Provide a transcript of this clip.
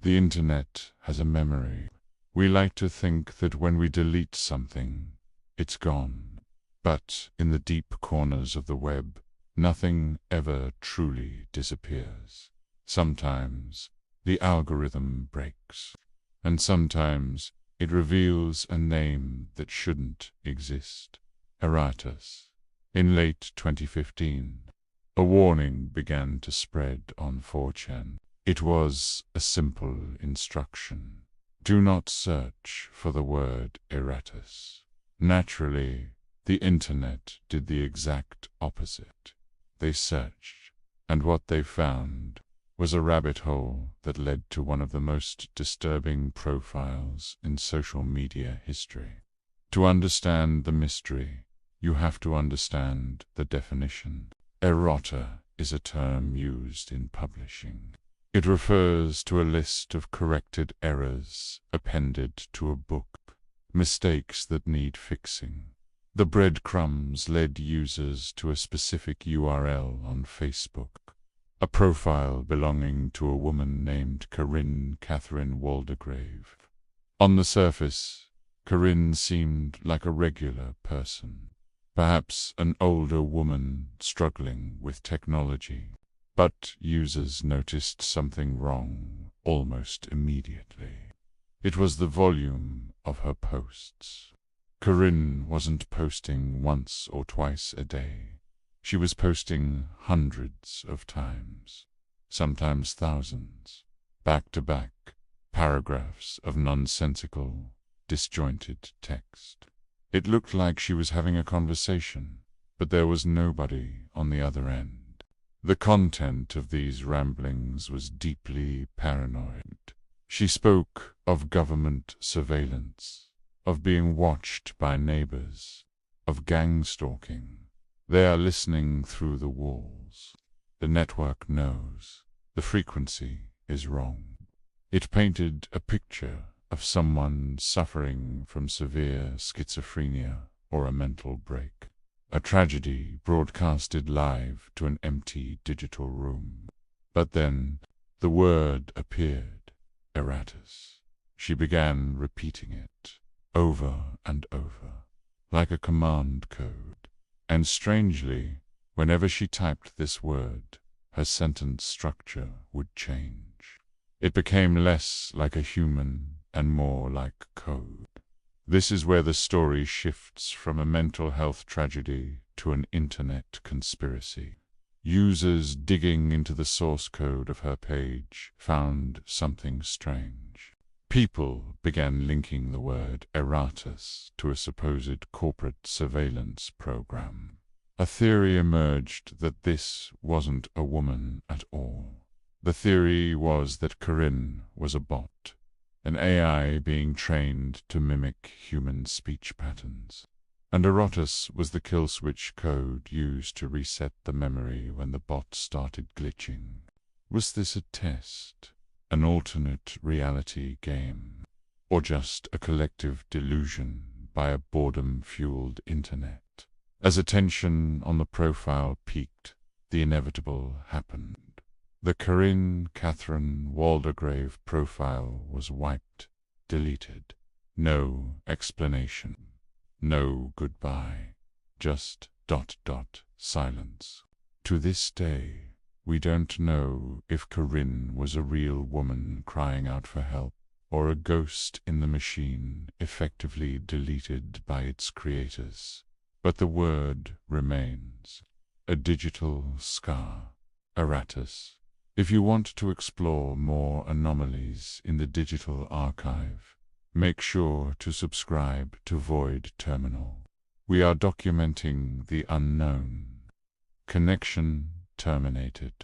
The internet has a memory. We like to think that when we delete something, it's gone. But in the deep corners of the web, nothing ever truly disappears. Sometimes the algorithm breaks, and sometimes it reveals a name that shouldn't exist. Erratas. In late 2015, a warning began to spread on 4chan. It was a simple instruction. Do not search for the word erratas. Naturally, the internet did the exact opposite. They searched, and what they found was a rabbit hole that led to one of the most disturbing profiles in social media history. To understand the mystery, you have to understand the definition. Errata is a term used in publishing. It refers to a list of corrected errors appended to a book, mistakes that need fixing. The breadcrumbs led users to a specific URL on Facebook, a profile belonging to a woman named Karin Waldegrave. On the surface, Karin seemed like a regular person, perhaps an older woman struggling with technology. But users noticed something wrong almost immediately. It was the volume of her posts. Karin wasn't posting once or twice a day. She was posting hundreds of times, sometimes thousands, back-to-back, paragraphs of nonsensical, disjointed text. It looked like she was having a conversation, but there was nobody on the other end. The content of these ramblings was deeply paranoid. She spoke of government surveillance, of being watched by neighbors, of gang stalking. They are listening through the walls. The network knows. The frequency is wrong. It painted a picture of someone suffering from severe schizophrenia or a mental break. A tragedy broadcasted live to an empty digital room. But then the word appeared, erratas. She began repeating it, over and over, like a command code. And strangely, whenever she typed this word, her sentence structure would change. It became less like a human and more like code. This is where the story shifts from a mental health tragedy to an internet conspiracy. Users digging into the source code of her page found something strange. People began linking the word erratas to a supposed corporate surveillance program. A theory emerged that this wasn't a woman at all. The theory was that Karin was a bot, an AI being trained to mimic human speech patterns. And erratas was the kill switch code used to reset the memory when the bot started glitching. Was this a test, an alternate reality game, or just a collective delusion by a boredom-fueled internet? As attention on the profile peaked, the inevitable happened. The Karin Waldegrave profile was wiped, deleted. No explanation. No goodbye. Just ... silence. To this day, we don't know if Karin was a real woman crying out for help, or a ghost in the machine effectively deleted by its creators. But the word remains. A digital scar. Erratas. If you want to explore more anomalies in the digital archive, make sure to subscribe to Void Terminal. We are documenting the unknown. Connection terminated.